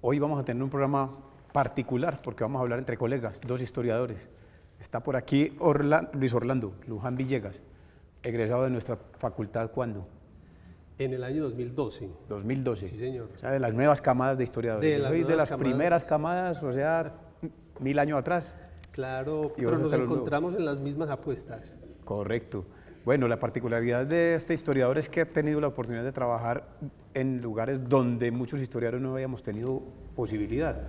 Hoy vamos a tener un programa particular porque vamos a hablar entre colegas, dos historiadores. Está por aquí Luis Orlando Luján Villegas, egresado de nuestra facultad, ¿cuándo? En el año 2012. 2012. Sí, señor. O sea, de las nuevas camadas de historiadores. Yo soy de las primeras camadas, o sea, 1000 años atrás. Claro, pero nos encontramos en las mismas apuestas. Correcto. Bueno, la particularidad de este historiador es que ha tenido la oportunidad de trabajar en lugares donde muchos historiadores no habíamos tenido posibilidad,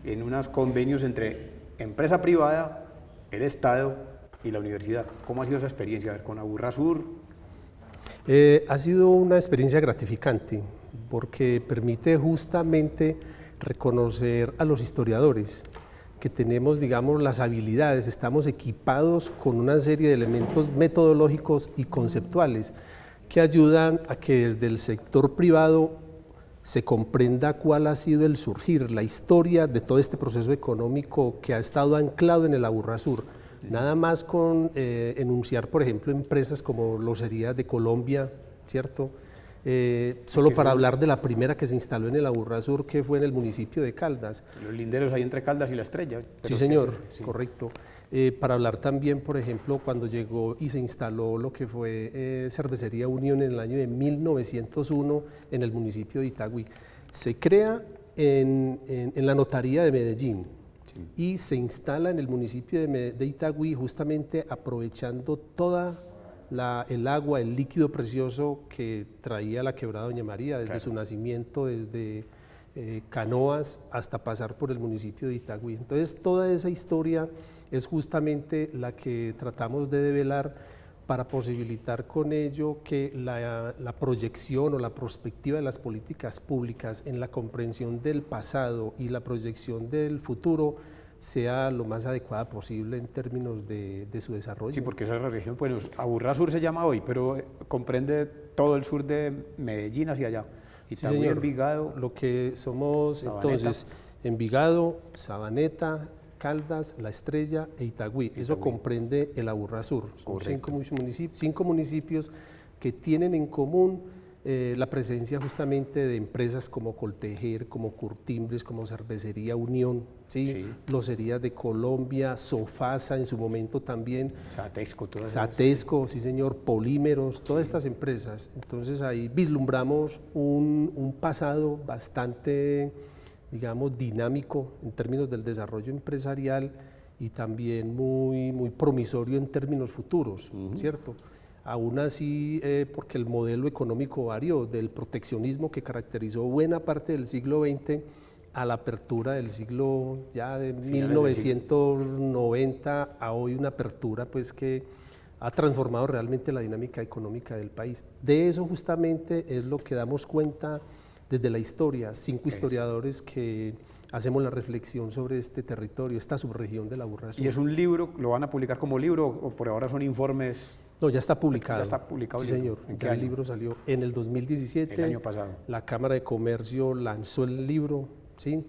en unos convenios entre empresa privada, el Estado y la universidad. ¿Cómo ha sido esa experiencia? A ver, con Aburrasur. Ha sido una experiencia gratificante porque permite justamente reconocer a los historiadores que tenemos, digamos, las habilidades, estamos equipados con una serie de elementos metodológicos y conceptuales que ayudan a que desde el sector privado se comprenda cuál ha sido el surgir, la historia de todo este proceso económico que ha estado anclado en el Aburrasur. Nada más con enunciar, por ejemplo, empresas como Locerías de Colombia, ¿cierto? Solo para hablar de la primera que se instaló en el Aburrasur, que fue en el municipio de Caldas. Los linderos ahí entre Caldas y La Estrella. Sí, señor, sí. Correcto. Para hablar también, por ejemplo, cuando llegó y se instaló lo que fue Cervecería Unión en el año de 1901 en el municipio de Itagüí. Se crea en la notaría de Medellín. Sí. Y se instala en el municipio de Itagüí justamente aprovechando toda el agua, el líquido precioso que traía la quebrada Doña María desde su nacimiento, desde Canoas hasta pasar por el municipio de Itagüí. Entonces toda esa historia es justamente la que tratamos de develar para posibilitar con ello que la proyección o la perspectiva de las políticas públicas en la comprensión del pasado y la proyección del futuro sea lo más adecuada posible en términos de su desarrollo. Sí, porque esa es la región, bueno, Aburrasur se llama hoy, pero comprende todo el sur de Medellín hacia allá. Itagüí, sí, señor. Envigado. Lo que somos Sabaneta. Entonces, Envigado, Sabaneta, Caldas, La Estrella e Itagüí. Eso comprende el Aburrasur. Son 5 municipios que tienen en común la presencia justamente de empresas como Coltejer, como Curtimbres, como Cervecería Unión, ¿sí? Sí. Locerías de Colombia, Sofasa en su momento también. Satesco, sí señor, Polímeros, todas estas empresas. Entonces ahí vislumbramos un pasado bastante, digamos, dinámico en términos del desarrollo empresarial y también muy promisorio en términos futuros, ¿cierto? Aún así, porque el modelo económico varió del proteccionismo que caracterizó buena parte del siglo XX a la apertura del siglo ya de 1990 a hoy, una apertura pues que ha transformado realmente la dinámica económica del país. De eso justamente es lo que damos cuenta desde la historia, 5 historiadores que hacemos la reflexión sobre este territorio, esta subregión de la Aburrasur. ¿Y es un libro? ¿Lo van a publicar como libro o por ahora son informes? No, ya está publicado. Ya está publicado. Sí, señor. ¿En qué año? El libro salió en el 2017. El año pasado. La Cámara de Comercio lanzó el libro, ¿sí?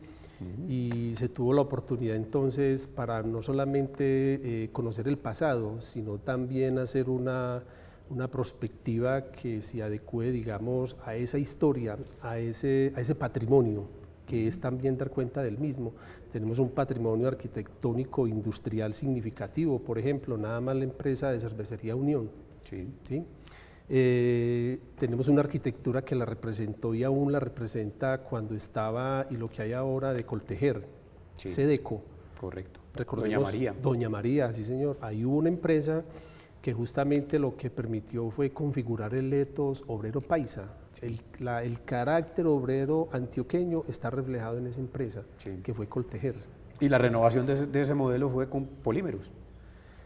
Y se tuvo la oportunidad entonces para no solamente conocer el pasado, sino también hacer una perspectiva que se adecue, digamos, a esa historia, a ese patrimonio, que es también dar cuenta del mismo. Tenemos un patrimonio arquitectónico industrial significativo, por ejemplo, nada más la empresa de Cervecería Unión. Sí. ¿Sí? Tenemos una arquitectura que la representó y aún la representa cuando estaba y lo que hay ahora de Coltejer, sí. Sedeco. Correcto. Doña María. Doña María, sí señor. Ahí hubo una empresa que justamente lo que permitió fue configurar el etos obrero paisa. El carácter obrero antioqueño está reflejado en esa empresa, sí. Que fue Coltejer. ¿Y la renovación de ese modelo fue con Polímeros?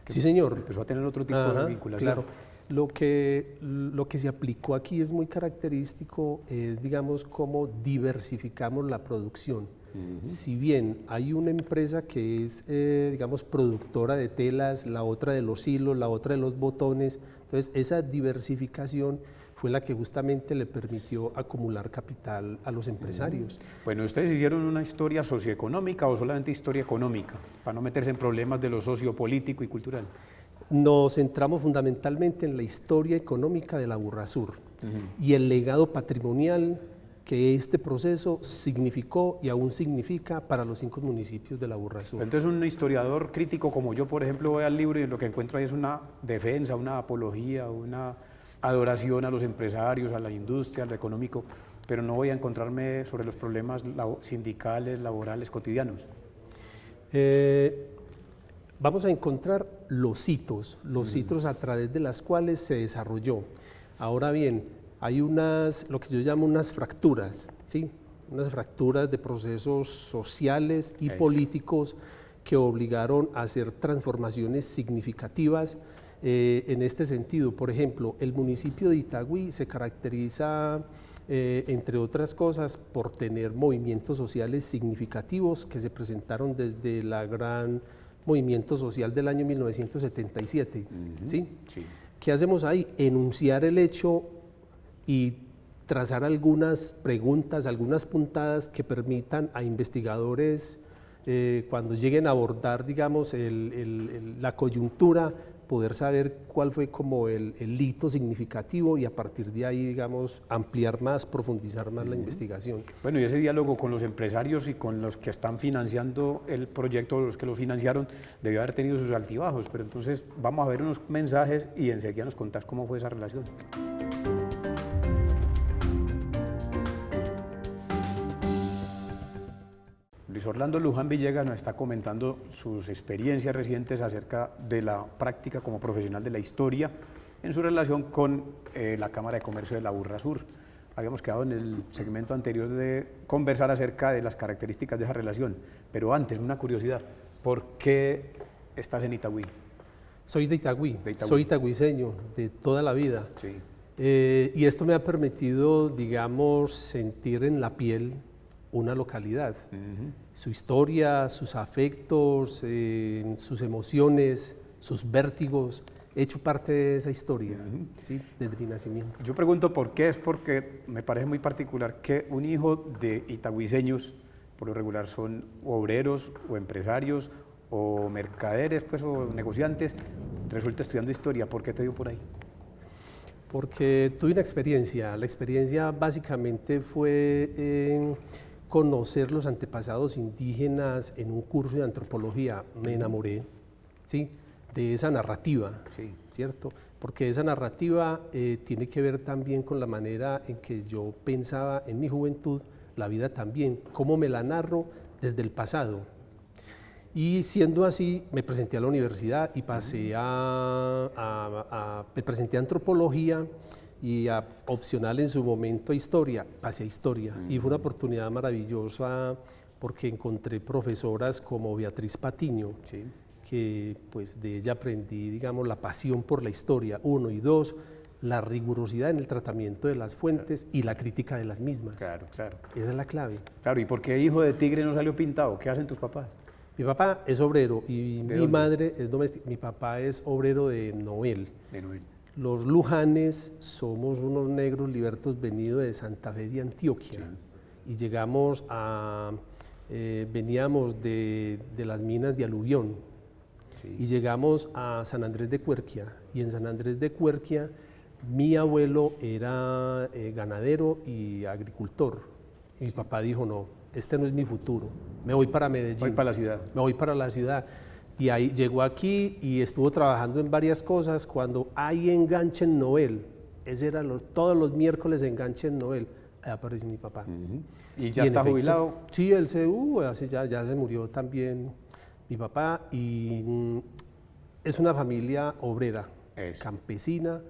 Sí, señor. Empezó a tener otro tipo de vinculación. Claro. Lo que se aplicó aquí es muy característico, es, digamos, cómo diversificamos la producción. Si bien hay una empresa que es, digamos, productora de telas, la otra de los hilos, la otra de los botones, entonces esa diversificación fue la que justamente le permitió acumular capital a los empresarios. Bueno, ¿ustedes hicieron una historia socioeconómica o solamente historia económica, para no meterse en problemas de lo sociopolítico y cultural? Nos centramos fundamentalmente en la historia económica de la Aburrasur y el legado patrimonial que este proceso significó y aún significa para los 5 municipios de la Burrasur. Entonces un historiador crítico como yo, por ejemplo, voy al libro y lo que encuentro ahí es una defensa, una apología, una adoración a los empresarios, a la industria, a lo económico, pero no voy a encontrarme sobre los problemas sindicales, laborales, cotidianos. Vamos a encontrar los hitos a través de las cuales se desarrolló. Ahora bien, hay lo que yo llamo unas fracturas, ¿sí? Unas fracturas de procesos sociales y políticos que obligaron a hacer transformaciones significativas en este sentido. Por ejemplo, el municipio de Itagüí se caracteriza, entre otras cosas, por tener movimientos sociales significativos que se presentaron desde el gran movimiento social del año 1977. ¿Sí? Sí. ¿Qué hacemos ahí? Enunciar el hecho y trazar algunas preguntas, algunas puntadas que permitan a investigadores, cuando lleguen a abordar, digamos, la coyuntura, poder saber cuál fue como el hito significativo y a partir de ahí, digamos, ampliar más, profundizar más la investigación. Bueno, y ese diálogo con los empresarios y con los que están financiando el proyecto, los que lo financiaron, debió haber tenido sus altibajos, pero entonces vamos a ver unos mensajes y enseguida nos contás cómo fue esa relación. Luis Orlando Luján Villegas nos está comentando sus experiencias recientes acerca de la práctica como profesional de la historia en su relación con la Cámara de Comercio de la Burrasur. Habíamos quedado en el segmento anterior de conversar acerca de las características de esa relación, pero antes, una curiosidad, ¿por qué estás en Itagüí? Soy de Itagüí, soy itagüiseño de toda la vida. Sí. Y esto me ha permitido, digamos, sentir en la piel una localidad, su historia, sus afectos, sus emociones, sus vértigos. He hecho parte de esa historia, ¿sí? Desde mi nacimiento. Yo pregunto por qué, es porque me parece muy particular que un hijo de itagüiseños, por lo regular son obreros o empresarios o mercaderes, pues, o negociantes, resulta estudiando historia. ¿Por qué te dio por ahí? Porque tuve una experiencia. La experiencia básicamente fue conocer los antepasados indígenas en un curso de antropología. Me enamoré, ¿sí?, de esa narrativa, sí, ¿cierto? Porque esa narrativa tiene que ver también con la manera en que yo pensaba en mi juventud, la vida también, cómo me la narro desde el pasado. Y siendo así, me presenté a la universidad y pasé me presenté a antropología y opcional en su momento a historia, pasé a historia. Y fue una oportunidad maravillosa porque encontré profesoras como Beatriz Patiño, sí, que pues de ella aprendí, digamos, la pasión por la historia, 1, y 2, la rigurosidad en el tratamiento de las fuentes y la crítica de las mismas. Claro, claro. Esa es la clave. Claro, ¿y por qué hijo de tigre no salió pintado? ¿Qué hacen tus papás? Mi papá es obrero y mi dónde? madre es doméstica. Mi papá es obrero de Noel. De Noel. Los Lujanes somos unos negros libertos venidos de Santa Fe de Antioquia, sí, y llegamos veníamos de las minas de aluvión, sí, y llegamos a San Andrés de Cuerquia, y en San Andrés de Cuerquia mi abuelo era ganadero y agricultor, y mi papá dijo, no, este no es mi futuro, me voy para Medellín. Voy para la ciudad. Me voy para la ciudad. Y ahí llegó aquí y estuvo trabajando en varias cosas. Cuando hay enganche en Noel, ese era todos los miércoles enganche en Noel, ahí aparece mi papá. ¿Y ya está jubilado? Sí, él ya se murió también mi papá, y es una familia obrera, campesina.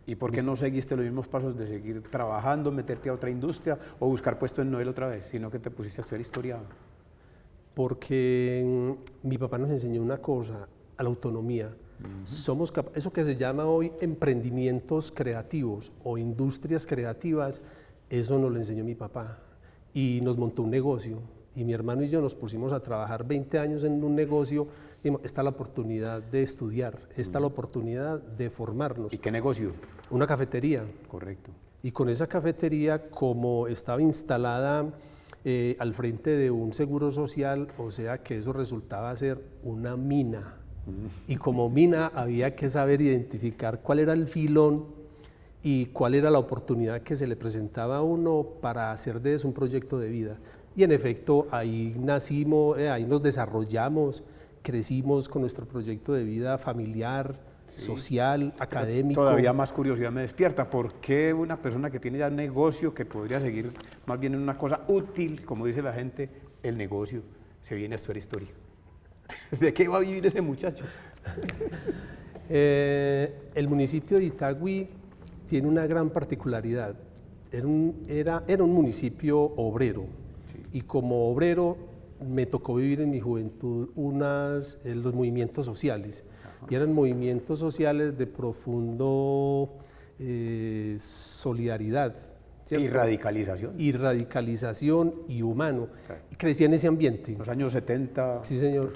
¿Y por qué no seguiste los mismos pasos de seguir trabajando, meterte a otra industria o buscar puesto en Noel otra vez, sino que te pusiste a estudiar historia? Porque mi papá nos enseñó una cosa, a la autonomía. Somos eso que se llama hoy emprendimientos creativos o industrias creativas, eso nos lo enseñó mi papá. Y nos montó un negocio, y mi hermano y yo nos pusimos a trabajar 20 años en un negocio. Dijimos, esta es la oportunidad de estudiar, esta es la oportunidad de formarnos. ¿Y qué negocio? Una cafetería. Correcto. Y con esa cafetería, como estaba instalada al frente de un seguro social, o sea que eso resultaba ser una mina. Y como mina había que saber identificar cuál era el filón y cuál era la oportunidad que se le presentaba a uno para hacer de eso un proyecto de vida. Y en efecto, ahí nacimos, ahí nos desarrollamos, crecimos con nuestro proyecto de vida familiar, social, académico. Todavía más curiosidad me despierta. ¿Por qué una persona que tiene ya un negocio que podría seguir más bien en una cosa útil, como dice la gente, el negocio, se viene a estudiar historia? ¿De qué va a vivir ese muchacho? El municipio de Itagüí tiene una gran particularidad. Era un municipio obrero, y como obrero me tocó vivir en mi juventud los movimientos sociales. Y eran movimientos sociales de profundo solidaridad. ¿Cierto? Y radicalización. Y radicalización y humano. Claro. Crecía en ese ambiente. Los años 70, sí, señor.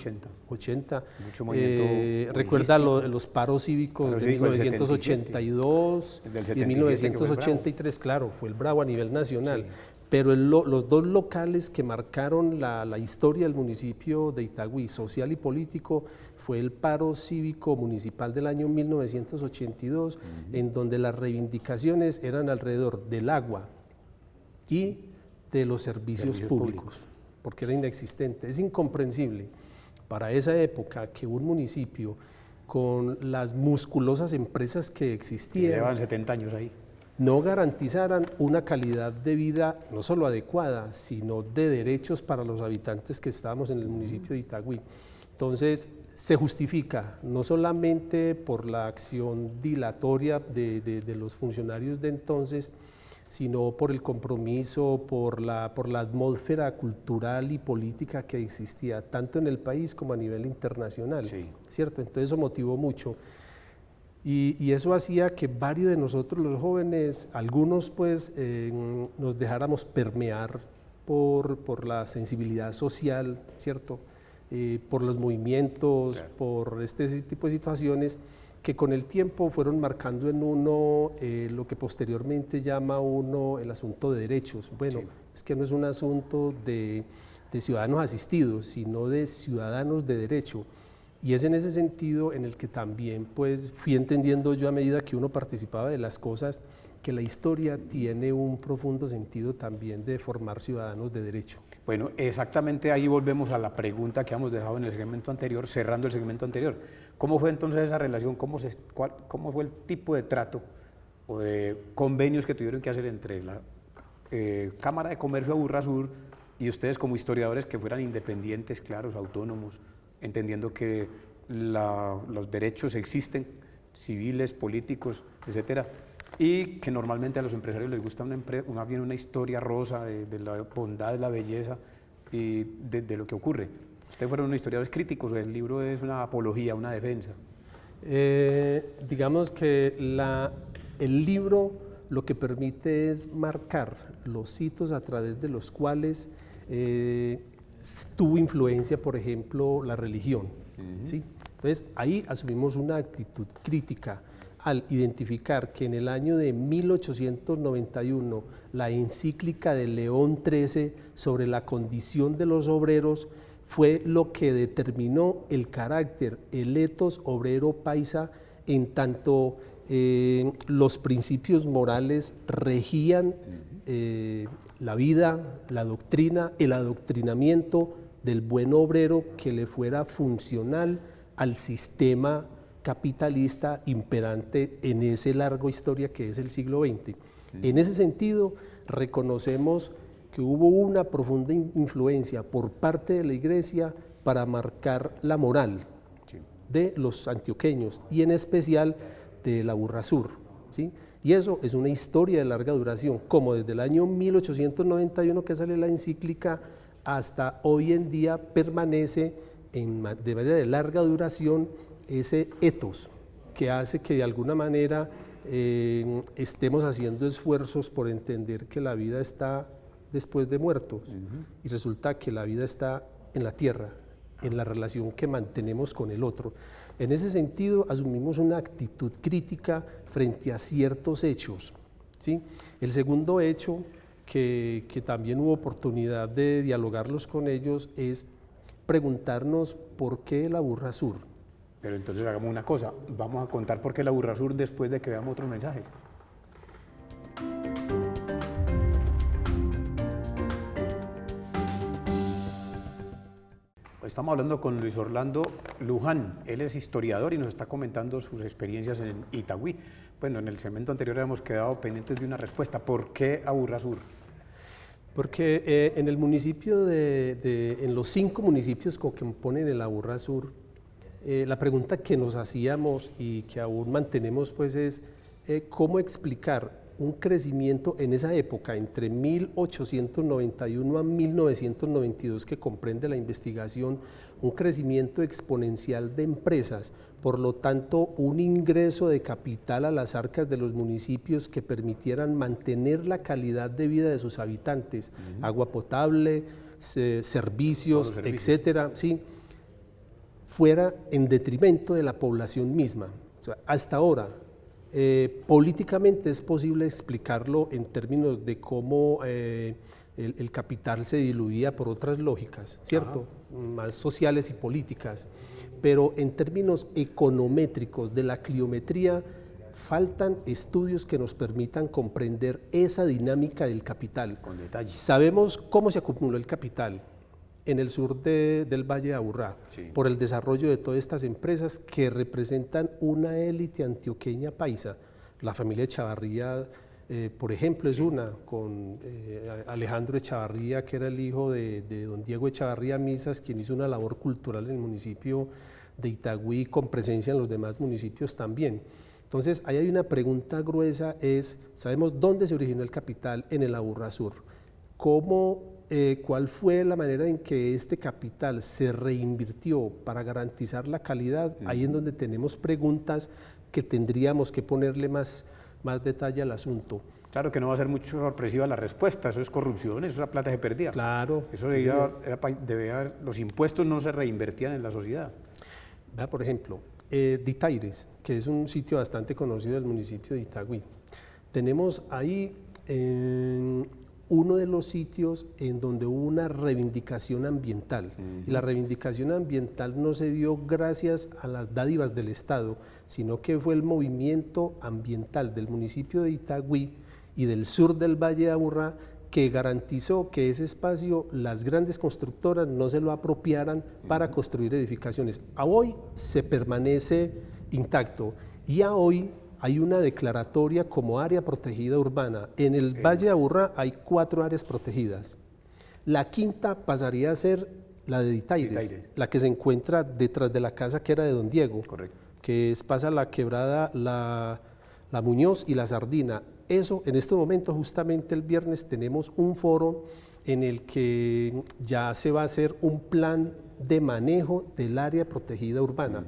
80. Mucho movimiento. Recuerda los paros cívicos de 1982 y de 1983, claro, fue el bravo a nivel nacional. Sí. Pero los dos locales que marcaron la historia del municipio de Itagüí, social y político, fue el paro cívico municipal del año 1982, en donde las reivindicaciones eran alrededor del agua y de los servicios públicos, porque era inexistente. Es incomprensible para esa época que un municipio con las musculosas empresas que existían, llevan 70 años ahí, no garantizaran una calidad de vida no solo adecuada, sino de derechos para los habitantes que estábamos en el municipio de Itagüí. Entonces, se justifica no solamente por la acción dilatoria de los funcionarios de entonces, sino por el compromiso, por la atmósfera cultural y política que existía, tanto en el país como a nivel internacional, sí. ¿Cierto? Entonces eso motivó mucho. Y eso hacía que varios de nosotros los jóvenes, algunos pues nos dejáramos permear por la sensibilidad social, ¿cierto? Por los movimientos, claro, por este tipo de situaciones que con el tiempo fueron marcando en uno lo que posteriormente llama uno el asunto de derechos. Bueno, sí, es que no es un asunto de ciudadanos asistidos, sino de ciudadanos de derecho. Y es en ese sentido en el que también pues, fui entendiendo yo a medida que uno participaba de las cosas, que la historia tiene un profundo sentido también de formar ciudadanos de derecho. Bueno, exactamente ahí volvemos a la pregunta que hemos dejado en el segmento anterior, cerrando el segmento anterior. ¿Cómo fue entonces esa relación? ¿Cómo fue el tipo de trato o de convenios que tuvieron que hacer entre la Cámara de Comercio de Aburrasur y ustedes como historiadores que fueran independientes, claros, autónomos, entendiendo que los derechos existen, civiles, políticos, etcétera, y que normalmente a los empresarios les gusta más bien una historia rosa de la bondad, de la belleza y de lo que ocurre? Ustedes fueron unos historiadores críticos, el libro es una apología, una defensa. Digamos que el libro lo que permite es marcar los hitos a través de los cuales tuvo influencia, por ejemplo, la religión. ¿Sí? Entonces, ahí asumimos una actitud crítica al identificar que en el año de 1891 la encíclica de León XIII sobre la condición de los obreros fue lo que determinó el carácter, el ethos obrero paisa, en tanto los principios morales regían la vida, la doctrina, el adoctrinamiento del buen obrero que le fuera funcional al sistema capitalista imperante en esa larga historia que es el siglo XX. En ese sentido, reconocemos que hubo una profunda influencia por parte de la Iglesia para marcar la moral de los antioqueños y en especial de la Aburrasur, ¿sí? Y eso es una historia de larga duración, como desde el año 1891 que sale la encíclica hasta hoy en día permanece de manera de larga duración ese ethos que hace que de alguna manera estemos haciendo esfuerzos por entender que la vida está después de muertos y resulta que la vida está en la tierra, en la relación que mantenemos con el otro. En ese sentido, asumimos una actitud crítica frente a ciertos hechos, ¿sí? El segundo hecho, que también hubo oportunidad de dialogarlos con ellos, es preguntarnos por qué la Aburrasur. Pero entonces hagamos una cosa, vamos a contar por qué la Aburrasur después de que veamos otros mensajes. Estamos hablando con Luis Orlando Luján. Él es historiador y nos está comentando sus experiencias en Itagüí. Bueno, en el segmento anterior hemos quedado pendientes de una respuesta. ¿Por qué Aburrasur? Porque en el municipio en los 5 municipios que componen el Aburrasur, la pregunta que nos hacíamos y que aún mantenemos pues es cómo explicar un crecimiento en esa época, entre 1891 a 1992, que comprende la investigación, un crecimiento exponencial de empresas, por lo tanto un ingreso de capital a las arcas de los municipios que permitieran mantener la calidad de vida de sus habitantes, agua potable, servicios, etcétera, ¿sí? Fuera en detrimento de la población misma. O sea, hasta ahora, políticamente es posible explicarlo en términos de cómo el capital se diluía por otras lógicas, ¿cierto? Más sociales y políticas, pero en términos econométricos de la cliometría faltan estudios que nos permitan comprender esa dinámica del capital. Con detalle. Sabemos cómo se acumuló el capital en el sur del Valle de Aburrá, sí, por el desarrollo de todas estas empresas que representan una élite antioqueña paisa. La familia Echavarría, por ejemplo, es una, con Alejandro Echavarría, que era el hijo de don Diego Echavarría Misas, quien hizo una labor cultural en el municipio de Itagüí, con presencia en los demás municipios también. Entonces, ahí hay una pregunta gruesa, ¿sabemos dónde se originó el capital en el Aburrasur? ¿Cuál fue la manera en que este capital se reinvirtió para garantizar la calidad? Ahí en donde tenemos preguntas que tendríamos que ponerle más detalle al asunto. Claro que no va a ser mucho sorpresiva la respuesta, eso es corrupción, eso es la plata que se perdía. Claro. Eso los impuestos no se reinvertían en la sociedad. Vea, por ejemplo, Ditaires, que es un sitio bastante conocido del municipio de Itagüí. Tenemos ahí uno de los sitios en donde hubo una reivindicación ambiental. Y la reivindicación ambiental no se dio gracias a las dádivas del Estado, sino que fue el movimiento ambiental del municipio de Itagüí y del sur del Valle de Aburrá que garantizó que ese espacio las grandes constructoras no se lo apropiaran para construir edificaciones. A hoy se permanece intacto y a hoy hay una declaratoria como área protegida urbana. En el Valle de Aburrá hay 4 áreas protegidas. La quinta pasaría a ser la de Ditaires, la que se encuentra detrás de la casa que era de don Diego. Correcto. Que pasa la quebrada, la Muñoz y la Sardina. Eso, en este momento, justamente el viernes, tenemos un foro en el que ya se va a hacer un plan de manejo del área protegida urbana.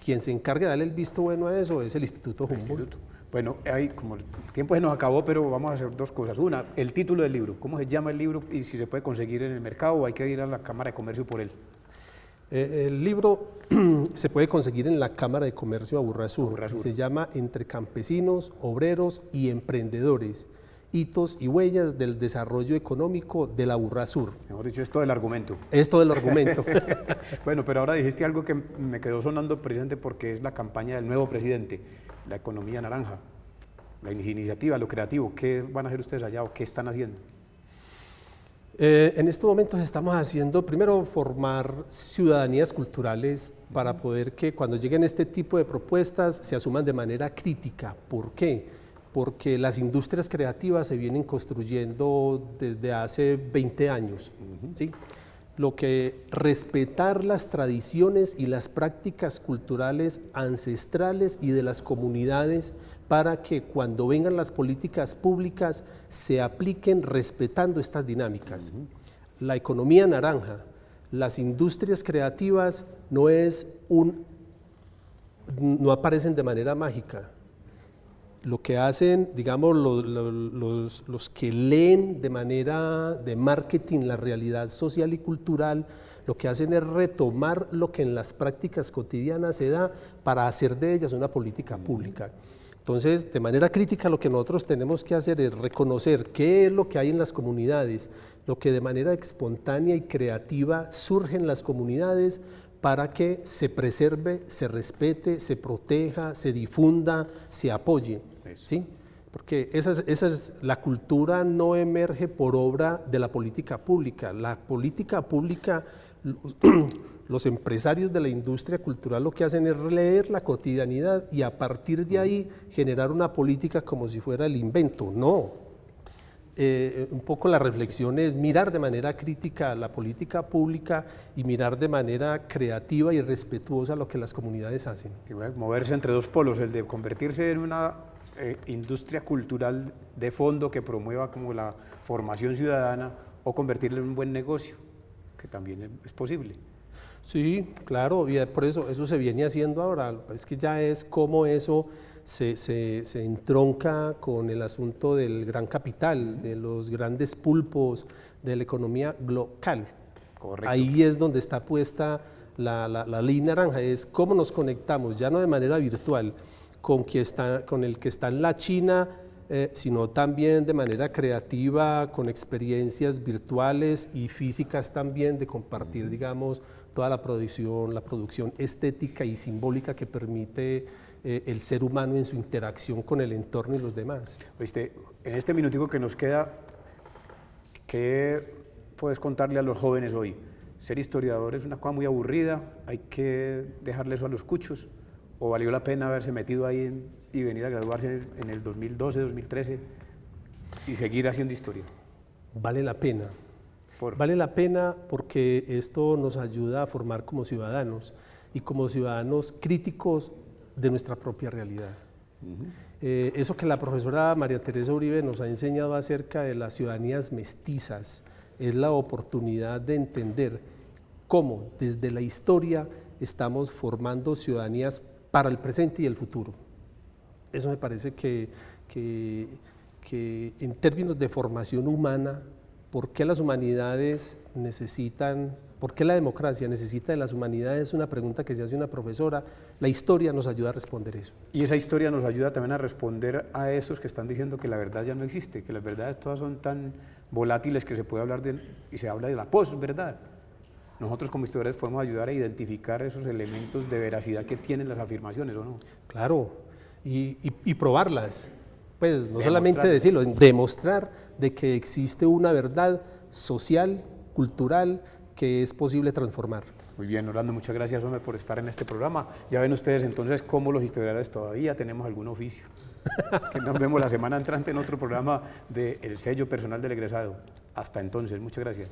Quien se encargue de darle el visto bueno a eso es el Instituto Humboldt. Bueno, como el tiempo se nos acabó, pero vamos a hacer 2 cosas. Una, el título del libro, ¿cómo se llama el libro y si se puede conseguir en el mercado o hay que ir a la Cámara de Comercio por él? El libro se puede conseguir en la Cámara de Comercio Aburrasur. Se llama Entre campesinos, obreros y emprendedores, hitos y huellas del desarrollo económico del Aburrasur. Mejor dicho, es todo el argumento. Es todo el argumento. Bueno, pero ahora dijiste algo que me quedó sonando precisamente porque es la campaña del nuevo presidente, la economía naranja, la iniciativa, lo creativo. ¿Qué van a hacer ustedes allá o qué están haciendo? En estos momentos estamos haciendo, primero, formar ciudadanías culturales para poder que cuando lleguen este tipo de propuestas se asuman de manera crítica. ¿Por qué? Porque las industrias creativas se vienen construyendo desde hace 20 años. ¿Sí? Lo que respetar las tradiciones y las prácticas culturales ancestrales y de las comunidades para que cuando vengan las políticas públicas se apliquen respetando estas dinámicas. La economía naranja, las industrias creativas no aparecen de manera mágica. Lo que hacen, digamos, los que leen de manera de marketing la realidad social y cultural, lo que hacen es retomar lo que en las prácticas cotidianas se da para hacer de ellas una política pública. Entonces, de manera crítica, lo que nosotros tenemos que hacer es reconocer qué es lo que hay en las comunidades, lo que de manera espontánea y creativa surge en las comunidades para que se preserve, se respete, se proteja, se difunda, se apoye. ¿Sí? Porque la cultura no emerge por obra de la política pública. La política pública, los empresarios de la industria cultural lo que hacen es leer la cotidianidad y a partir de ahí generar una política como si fuera el invento. No. Un poco la reflexión es mirar de manera crítica la política pública y mirar de manera creativa y respetuosa lo que las comunidades hacen. Moverse entre dos polos, el de convertirse en una industria cultural de fondo que promueva como la formación ciudadana o convertirla en un buen negocio, que también es posible. Sí, claro, y por eso se viene haciendo ahora, es que ya es como eso se entronca con el asunto del gran capital, de los grandes pulpos, de la economía local. Correcto. Ahí es donde está puesta la línea naranja, es cómo nos conectamos, ya no de manera virtual, con el que está en la China, sino también de manera creativa, con experiencias virtuales y físicas también, de compartir, digamos, toda la producción estética y simbólica que permite el ser humano en su interacción con el entorno y los demás. Oíste, en este minutico que nos queda, ¿qué puedes contarle a los jóvenes hoy? Ser historiador es una cosa muy aburrida, hay que dejarle eso a los cuchos, ¿o valió la pena haberse metido ahí y venir a graduarse en el 2012, 2013 y seguir haciendo historia? Vale la pena. Vale la pena porque esto nos ayuda a formar como ciudadanos y como ciudadanos críticos de nuestra propia realidad. Eso que la profesora María Teresa Uribe nos ha enseñado acerca de las ciudadanías mestizas es la oportunidad de entender cómo desde la historia estamos formando ciudadanías para el presente y el futuro. Eso me parece que en términos de formación humana, ¿por qué las humanidades necesitan, por qué la democracia necesita de las humanidades? Es una pregunta que se hace una profesora. La historia nos ayuda a responder eso. Y esa historia nos ayuda también a responder a esos que están diciendo que la verdad ya no existe, que las verdades todas son tan volátiles que se puede hablar y se habla de la posverdad. Nosotros como historiadores podemos ayudar a identificar esos elementos de veracidad que tienen las afirmaciones, ¿o no? Claro, y probarlas. Pues no solamente decirlo, demostrar de que existe una verdad social, cultural, que es posible transformar. Muy bien, Orlando, muchas gracias, hombre, por estar en este programa. Ya ven ustedes entonces cómo los historiadores todavía tenemos algún oficio. Que nos vemos la semana entrante en otro programa de El Sello Personal del Egresado. Hasta entonces, muchas gracias.